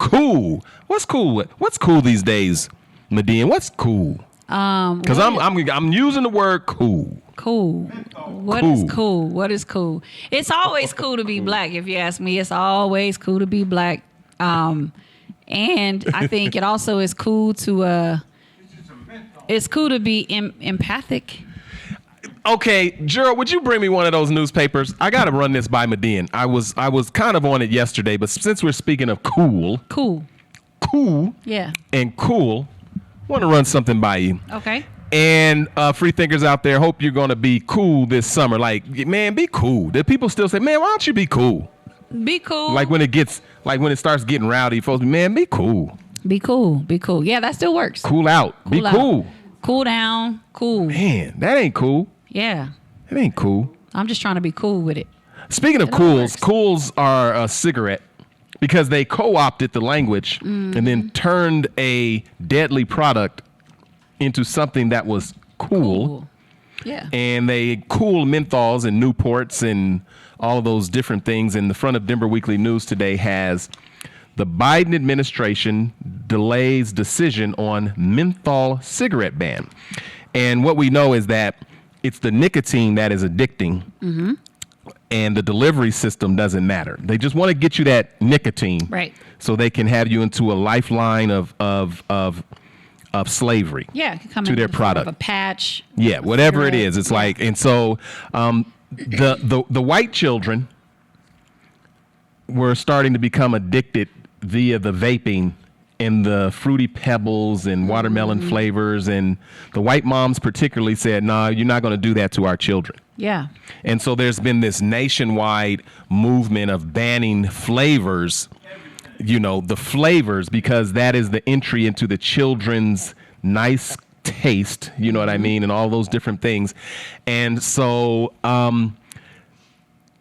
Cool. What's cool? What's cool these days, Medine? What's cool? Because I'm using the word cool. Cool. What is cool? What is cool? It's always cool to be black. If you ask me, it's always cool to be black. And I think it also is cool to it's cool to be empathic. Okay, Gerald, would you bring me one of those newspapers? I got to run this by Medine. I was kind of on it yesterday, but since we're speaking of cool, yeah, and cool, I want to run something by you. Okay. And free thinkers out there, hope you're going to be cool this summer. Like, man, be cool. Do people still say, man, why don't you be cool? Be cool. Like when it starts getting rowdy, folks, man, be cool. Be cool. Be cool. Yeah, that still works. Cool out. Be cool. Cool down. Cool. Man, that ain't cool. Yeah. It ain't cool. I'm just trying to be cool with it. Speaking of cools, cools are a cigarette because they co-opted the language and then turned a deadly product into something that was cool. Yeah. And they cool menthols and Newports and all of those different things. And the front of Denver Weekly News today has the Biden administration delays decision on menthol cigarette ban. And what we know is that it's the nicotine that is addicting, and the delivery system doesn't matter. They just want to get you that nicotine, right? So they can have you into a lifeline of slavery. Yeah, it can come to their product, a patch. Yeah, whatever it is, it's like, and so the white children were starting to become addicted via the vaping and the Fruity Pebbles and watermelon flavors. And the white moms particularly said, nah, you're not going to do that to our children. Yeah. And so there's been this nationwide movement of banning flavors, the flavors, because that is the entry into the children's nice taste, you know what I mean, and all those different things. And so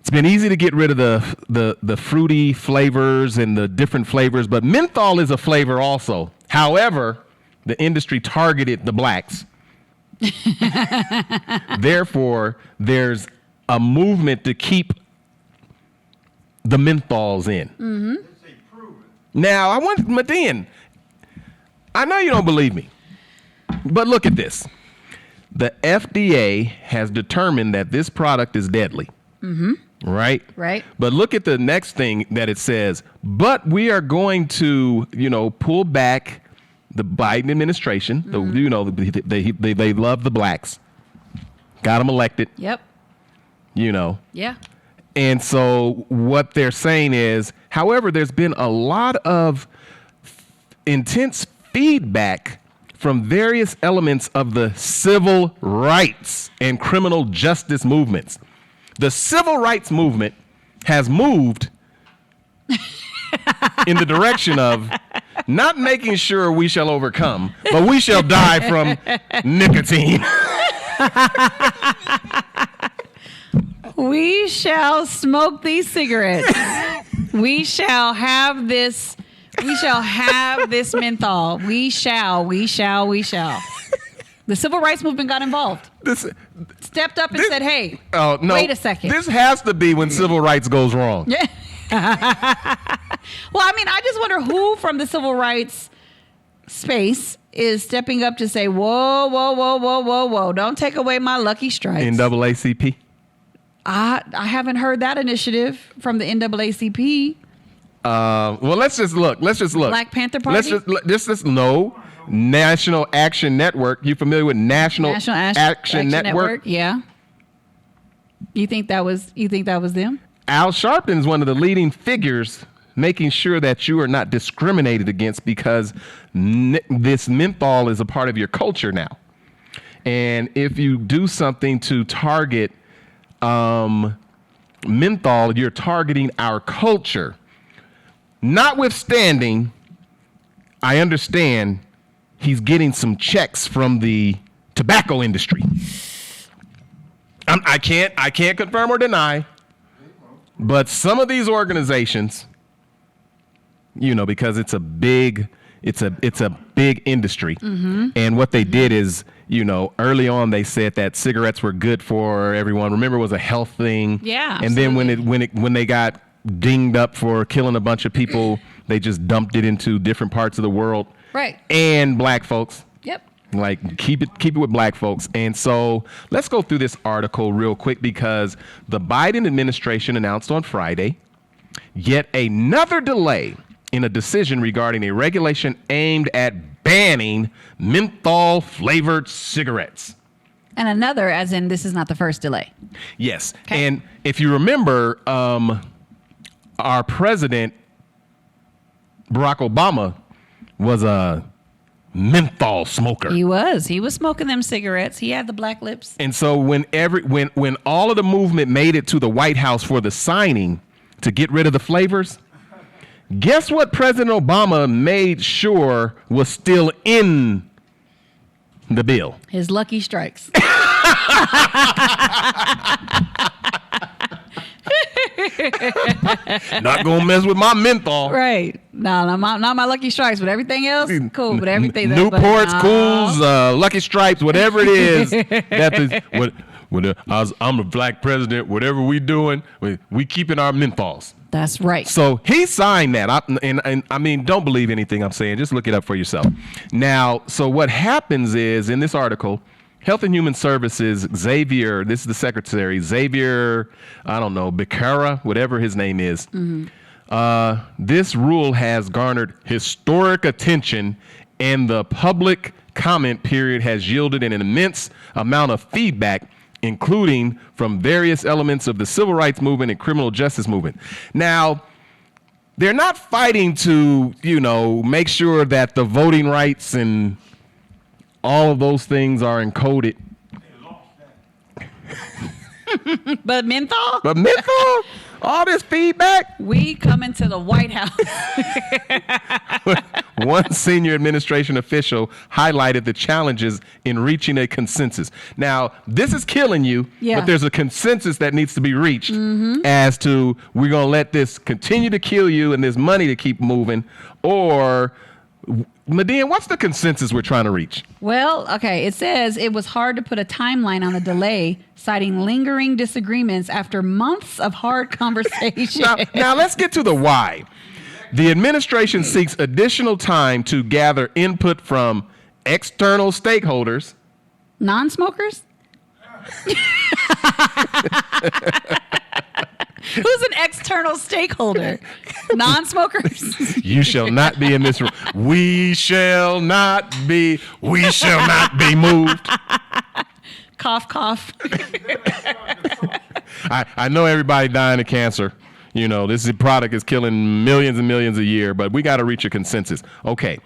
it's been easy to get rid of the fruity flavors and the different flavors, but menthol is a flavor also. However, the industry targeted the blacks. Therefore, there's a movement to keep the menthols in. Now, I want Medine. I know you don't believe me, but look at this. The FDA has determined that this product is deadly. Right? Right. But look at the next thing that it says. But we are going to, pull back the Biden administration. They love the blacks. Got them elected. Yep. Yeah. And so what they're saying is, however, there's been a lot of intense feedback from various elements of the civil rights and criminal justice movements. The civil rights movement has moved in the direction of not making sure we shall overcome, but we shall die from nicotine. We shall smoke these cigarettes. We shall have this. We shall have this menthol. We shall. The civil rights movement got involved. Stepped up and said, hey, no, wait a second. This has to be when civil rights goes wrong. Yeah. Well, I mean, I just wonder who from the civil rights space is stepping up to say, whoa, don't take away my lucky strikes. NAACP? I haven't heard that initiative from the NAACP. Well, let's just look. Black Panther Party? Let's just no. National Action Network. You familiar with National Action Network? Yeah. You think that was them? Al Sharpton is one of the leading figures making sure that you are not discriminated against because this menthol is a part of your culture now. And if you do something to target menthol, you're targeting our culture. Notwithstanding, I understand he's getting some checks from the tobacco industry. I can't confirm or deny, but some of these organizations, because it's a big industry, and what they did is, early on they said that cigarettes were good for everyone. Remember, it was a health thing. Yeah. And absolutely. then when they got dinged up for killing a bunch of people They just dumped it into different parts of the world. Right. And black folks. Yep. Like keep it with black folks. And so let's go through this article real quick because the Biden administration announced on Friday yet another delay in a decision regarding a regulation aimed at banning menthol flavored cigarettes. And another, as in this is not the first delay. Yes. Okay. And if you remember, our president, Barack Obama, was a menthol smoker. He was smoking them cigarettes. He had the black lips. And so when all of the movement made it to the White House for the signing to get rid of the flavors, guess what President Obama made sure was still in the bill? His Lucky Strikes. Not gonna mess with my menthol. Right. No, not my Lucky Strikes, but everything else, cool. But everything Newports, Cools, Lucky Stripes, whatever it is. I'm a black president. Whatever we doing, we keeping our menthols. That's right. So he signed that. And I mean, don't believe anything I'm saying. Just look it up for yourself. Now, so what happens is in this article, Health and Human Services, Xavier, this is the secretary, Xavier, I don't know, Becerra, whatever his name is. Mm-hmm. This rule has garnered historic attention, and the public comment period has yielded an immense amount of feedback, including from various elements of the civil rights movement and criminal justice movement. Now, they're not fighting to, make sure that the voting rights and all of those things are encoded. But menthol? All this feedback. We coming to the White House. One senior administration official highlighted the challenges in reaching a consensus. Now, this is killing you, but there's a consensus that needs to be reached as to we're going to let this continue to kill you and there's money to keep moving, or Medina, what's the consensus we're trying to reach? Well, okay, it says it was hard to put a timeline on the delay, citing lingering disagreements after months of hard conversation. Now let's get to the why. The administration seeks additional time to gather input from external stakeholders. Non-smokers? Who's an external stakeholder? Non-smokers? You shall not be in this room. We shall not be moved. Cough, cough. I know everybody dying of cancer. This product is killing millions and millions a year, but we got to reach a consensus. Okay.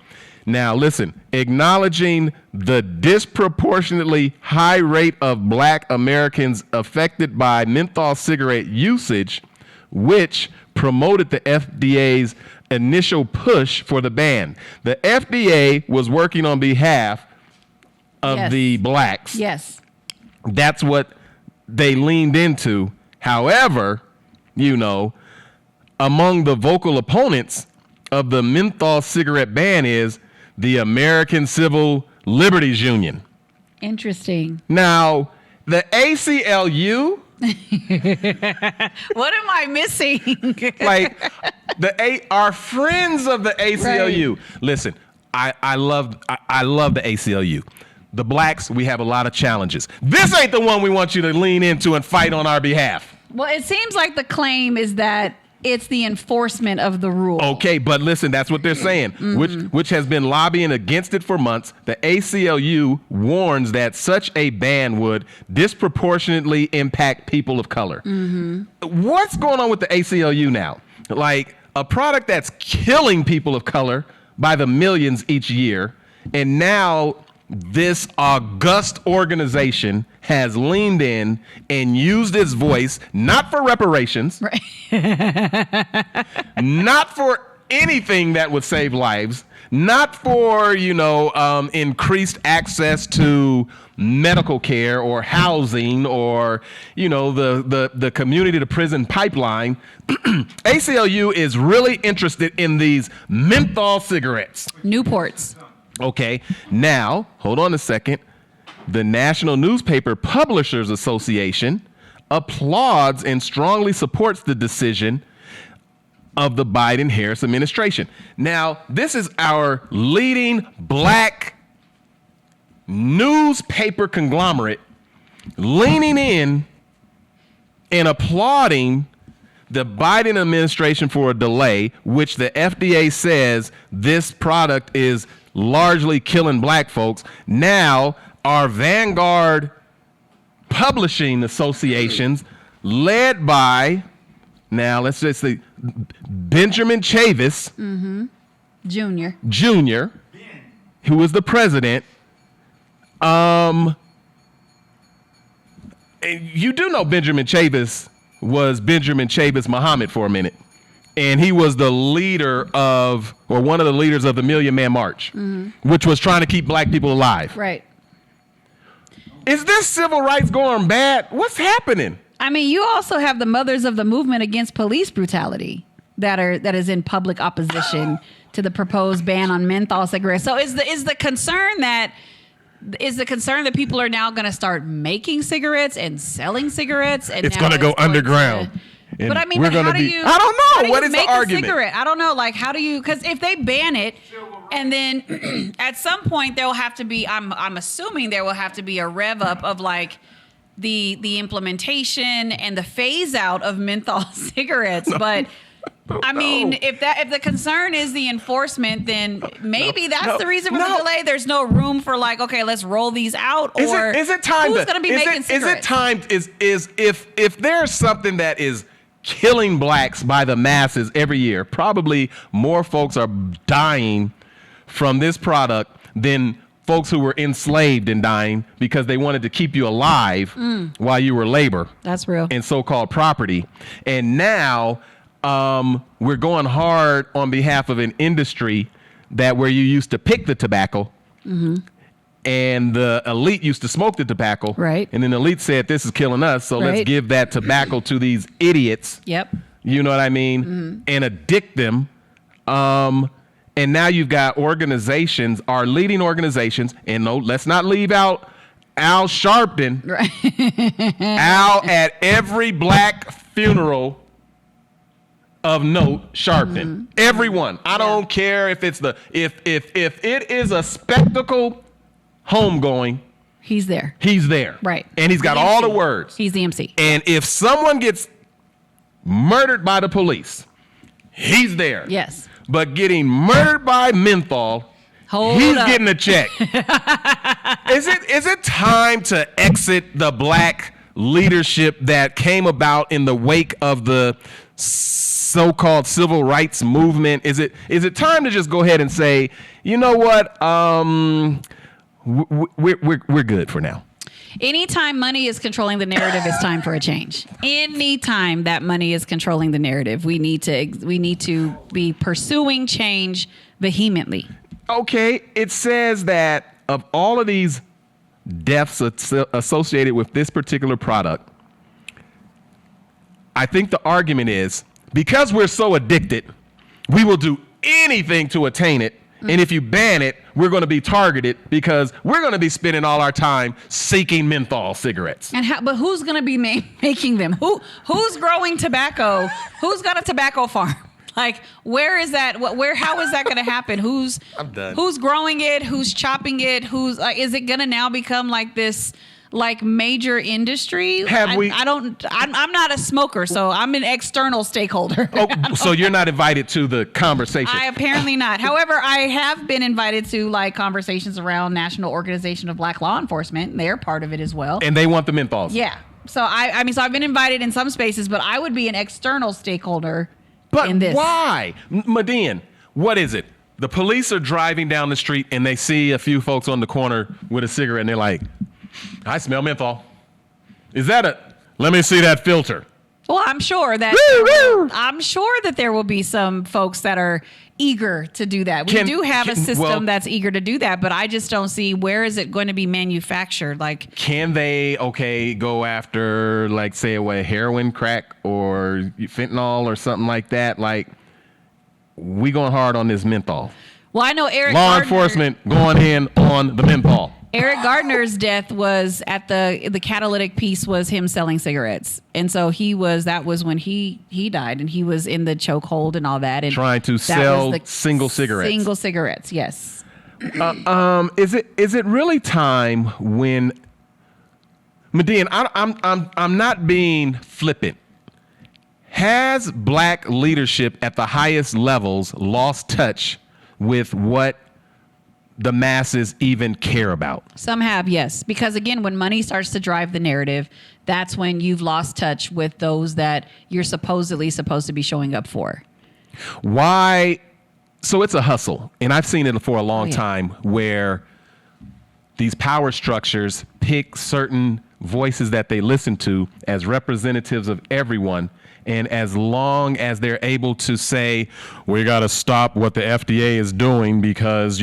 Now, listen, acknowledging the disproportionately high rate of black Americans affected by menthol cigarette usage, which promoted the FDA's initial push for the ban. The FDA was working on behalf of the blacks. Yes. That's what they leaned into. However, among the vocal opponents of the menthol cigarette ban is the American Civil Liberties Union. Interesting. Now, the ACLU. What am I missing? Our friends of the ACLU. Right. Listen, I love the ACLU. The blacks, we have a lot of challenges. This ain't the one we want you to lean into and fight on our behalf. Well, it seems like the claim is that it's the enforcement of the rule. Okay, but listen, that's what they're saying, which has been lobbying against it for months. The ACLU warns that such a ban would disproportionately impact people of color. What's going on with the ACLU now? Like a product that's killing people of color by the millions each year, and now this august organization has leaned in and used its voice, not for reparations, right. Not for anything that would save lives, not for, increased access to medical care or housing or, the community to prison pipeline. ACLU is really interested in these menthol cigarettes. Newports. Okay, now, hold on a second. The National Newspaper Publishers Association applauds and strongly supports the decision of the Biden-Harris administration. Now, this is our leading black newspaper conglomerate leaning in and applauding the Biden administration for a delay, which the FDA says this product is largely killing black folks. Now, our Vanguard publishing associations, led by, now let's just say, Benjamin Chavis Jr., who was the president. You do know Benjamin Chavis was Benjamin Chavis Muhammad for a minute. And he was the leader of, or one of the leaders of the Million Man March, which was trying to keep black people alive. Right. Is this civil rights going bad? What's happening? I mean, you also have the mothers of the movement against police brutality that is in public opposition to the proposed ban on menthol cigarettes. So is the concern that people are now going to start making cigarettes and selling cigarettes, and it's going to go underground? But I mean, how do you? I don't know. What is the argument? Cigarette? I don't know. Like, how do you? Because if they ban it, and then at some point there will have to be. I'm assuming there will have to be a rev up of like the implementation and the phase out of menthol cigarettes. But I mean, if the concern is the enforcement, then maybe that's the reason for the delay. There's no room for like, okay, let's roll these out. Or is it time? Who's going to be making cigarettes? Is it time? Is if there's something that is killing blacks by the masses every year, probably more folks are dying from this product than folks who were enslaved and dying because they wanted to keep you alive while you were labor. That's real. And so-called property. And now we're going hard on behalf of an industry that where you used to pick the tobacco and the elite used to smoke the tobacco. Right. And then the elite said, this is killing us, so let's give that tobacco to these idiots. Yep. You know what I mean? And addict them. And now you've got organizations, our leading organizations, and no, let's not leave out Al Sharpton. Right. Al at every black funeral of note, Sharpton. Everyone. I don't care if it's if it is a spectacle homegoing. He's there. He's there. Right. And he's got all the words. He's the MC. And if someone gets murdered by the police, he's there. Yes. But getting murdered by menthol, he's getting a check. Is it time to exit the black leadership that came about in the wake of the so-called civil rights movement? Is it time to just go ahead and say, you know what? We're good for now. Anytime money is controlling the narrative, it's time for a change. Anytime that money is controlling the narrative, we need to be pursuing change vehemently. Okay, it says that of all of these deaths associated with this particular product, I think the argument is because we're so addicted, we will do anything to attain it. And if you ban it, we're going to be targeted because we're going to be spending all our time seeking menthol cigarettes. But who's going to be making them? Who's growing tobacco? Who's got a tobacco farm? Like, where is that? How is that going to happen? Who's growing it? Who's chopping it? Is it going to now become like this? Like major industry? I'm not a smoker, so I'm an external stakeholder. So you're not invited to the conversation? I apparently not. However, I have been invited to like conversations around National Organization of Black Law Enforcement. They're part of it as well. And they want the menthols? Yeah. So I've been invited in some spaces, but I would be an external stakeholder in this. But why? Median, what is it? The police are driving down the street and they see a few folks on the corner with a cigarette and they're like, I smell menthol. Is that let me see that filter. Well, I'm sure that there will be some folks that are eager to do that. We do have a system that's eager to do that, but I just don't see where is it going to be manufactured. Like, can they go after like say a heroin, crack, or fentanyl or something like that? Like, we going hard on this menthol. Well, I know Eric Law Gardner, enforcement going in on the menthol. Eric Gardner's death was at the catalytic piece was him selling cigarettes. And so that was when he died, and he was in the chokehold and all that. And trying to sell single cigarettes. Single cigarettes, yes. Is it really time when Median, I'm not being flippant. Has black leadership at the highest levels lost touch with what the masses even care about? Some have, yes. Because again, when money starts to drive the narrative, that's when you've lost touch with those that you're supposedly supposed to be showing up for. Why? So it's a hustle. And I've seen it for a long time where these power structures pick certain voices that they listen to as representatives of everyone. And as long as they're able to say, we got to stop what the FDA is doing because,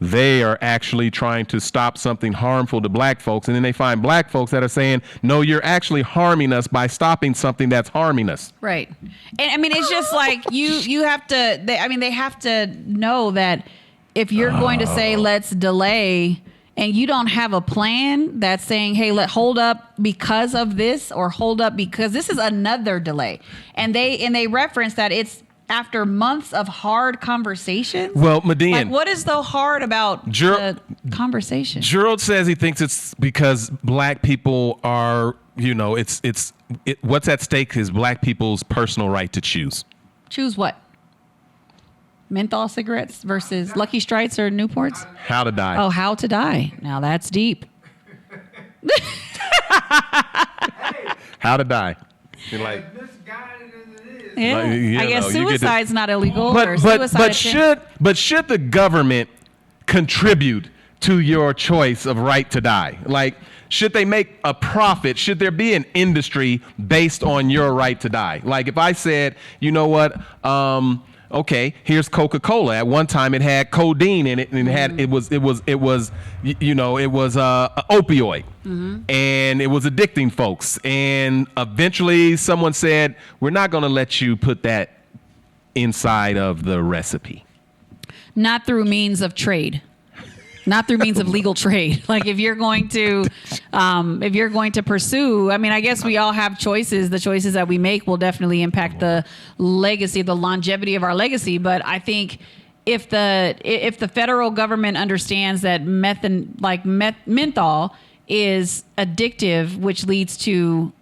they are actually trying to stop something harmful to black folks. And then they find black folks that are saying, no, you're actually harming us by stopping something that's harming us. Right. And I mean, it's just like you have to, they have to know that if you're going to say, let's delay, and you don't have a plan that's saying, hey, hold up because of this, or hold up because this is another delay. And they reference that it's after months of hard conversations. Well, Median, like, what is so hard about the conversation? Gerald says he thinks it's because black people are, what's at stake is black people's personal right to choose. Choose what? Menthol cigarettes versus Lucky Strikes or Newports? How to die. Oh, how to die. Now that's deep. How to die. You're like, yeah. I guess suicide's not illegal. But should the government contribute to your choice of right to die? Like, should they make a profit? Should there be an industry based on your right to die? Like, if I said, you know what, okay, here's Coca-Cola. At one time, it had codeine in it, and it was an opioid, and it was addicting folks. And eventually, someone said, "We're not going to let you put that inside of the recipe." Not through means of trade. Not through means of legal trade. Like if you're going to pursue, I mean, I guess we all have choices. The choices that we make will definitely impact the legacy, the longevity of our legacy. But I think if the federal government understands that menthol is addictive, which leads to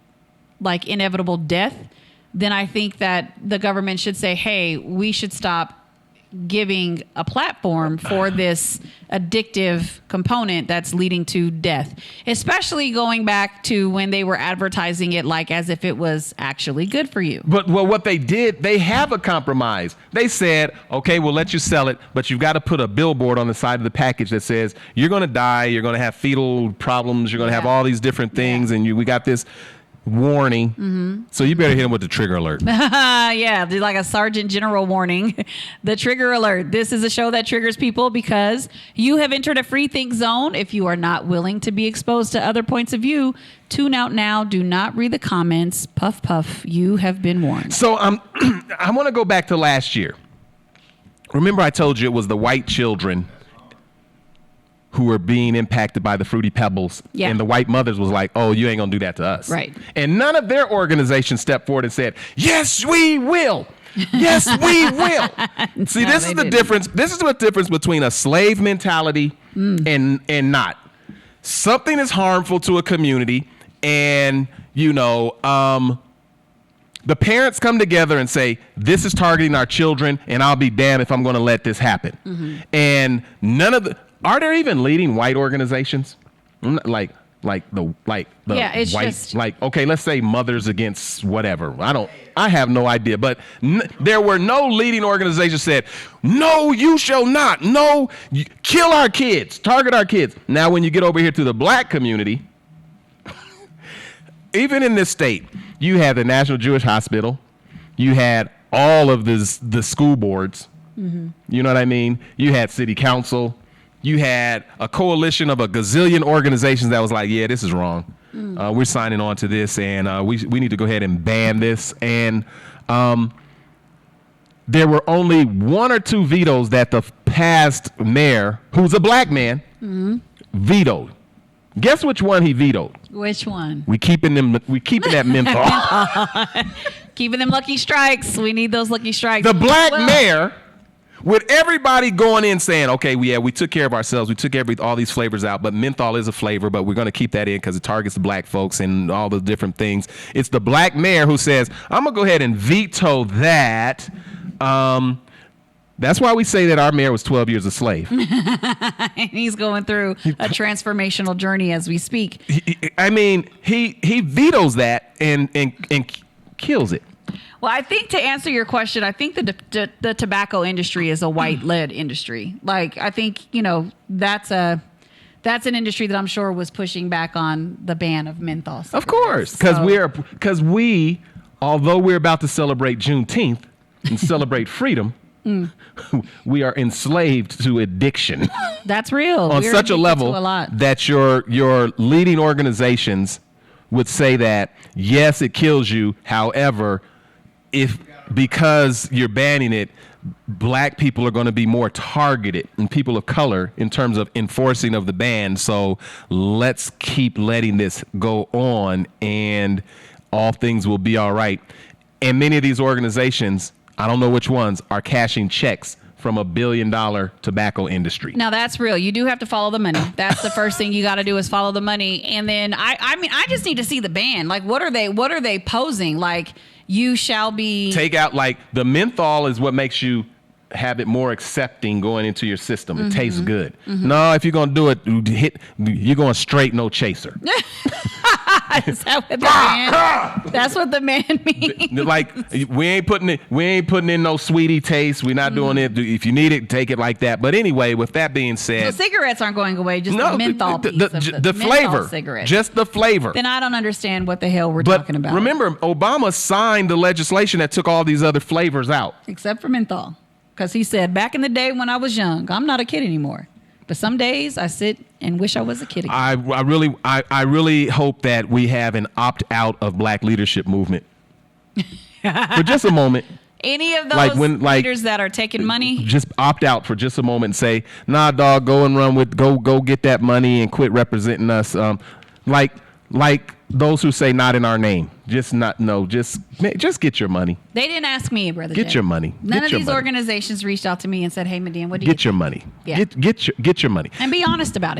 like inevitable death, then I think that the government should say, hey, we should stop giving a platform for this addictive component that's leading to death, especially going back to when they were advertising it like as if it was actually good for you. But what they did, they have a compromise. They said, okay, we'll let you sell it, but you've got to put a billboard on the side of the package that says you're going to die, you're going to have fetal problems, you're going to have all these different things, and we got this warning. So you better hit him with the trigger alert. Yeah, like a Sergeant General warning. The trigger alert. This is a show that triggers people because you have entered a free think zone. If you are not willing to be exposed to other points of view, tune out now. Do not read the comments. Puff, puff. You have been warned. So I want to go back to last year. Remember I told you it was the white children who were being impacted by the Fruity Pebbles. Yeah. And the white mothers was like, oh, you ain't going to do that to us. Right. And none of their organizations stepped forward and said, yes, we will. Yes, we will. See, No, this is the difference. This is the difference between a slave mentality and not. Something is harmful to a community, and, the parents come together and say, this is targeting our children, and I'll be damned if I'm going to let this happen. And none of the... Are there even leading white organizations? Like the it's white, just... okay, let's say Mothers Against whatever. I have no idea, but there were no leading organizations said, no, you shall not. No, kill our kids, target our kids. Now, when you get over here to the black community, even in this state, you had the National Jewish Hospital, you had all of the school boards, you know what I mean? You had city council. You had a coalition of a gazillion organizations that was like, yeah, this is wrong. We're signing on to this, and we need to go ahead and ban this. And there were only one or two vetoes that the past mayor, who's a black man, vetoed. Guess which one he vetoed? Which one? We keeping that menthol. Keeping them lucky strikes. We need those lucky strikes. The black mayor, with everybody going in saying, okay, we took care of ourselves. We took all these flavors out, but menthol is a flavor, but we're going to keep that in because it targets the black folks and all the different things. It's the black mayor who says, I'm going to go ahead and veto that. That's why we say that our mayor was 12 years a slave. And he's going through a transformational journey as we speak. He vetoes that and kills it. Well, I think to answer your question, I think the tobacco industry is a white-led industry. Like, I think, that's an industry that I'm sure was pushing back on the ban of menthol cigarettes. Of course, because although we're about to celebrate Juneteenth and celebrate freedom, we are enslaved to addiction. That's real. On We're such a level that your leading organizations would say that, yes, it kills you. However, because you're banning it, black people are going to be more targeted and people of color in terms of enforcing of the ban. So let's keep letting this go on and all things will be all right. And many of these organizations, I don't know which ones, are cashing checks from $1 billion tobacco industry. Now that's real. You do have to follow the money. That's the first thing you got to do is follow the money. And then I just need to see the ban. Like, what are they posing? Like, you shall be take out, like, the menthol is what makes you have it more accepting going into your system. It tastes good. No, if you're gonna do it, you're going straight, no chaser. Is that what the man? That's what the man means. Like, we ain't putting in no sweetie taste. We're not doing it. If you need it, take it like that. But anyway, with that being said, so cigarettes aren't going away. Just the menthol piece of the flavor, cigarette. Just the flavor. Then I don't understand what the hell we're talking about. Remember, Obama signed the legislation that took all these other flavors out, except for menthol. Because he said, back in the day when I was young, I'm not a kid anymore. But some days I sit and wish I was a kid again. I really hope that we have an opt-out of black leadership movement. For just a moment. Any of those leaders that are taking money? Just opt out for just a moment and say, nah, dog, go and run with, go get that money and quit representing us. Like those who say not in our name. Just get your money. They didn't ask me, Brother Get Jay. your money. None of these organizations reached out to me and said, hey, Medina, what do you Get your money. Yeah. Get your money. And be honest about it.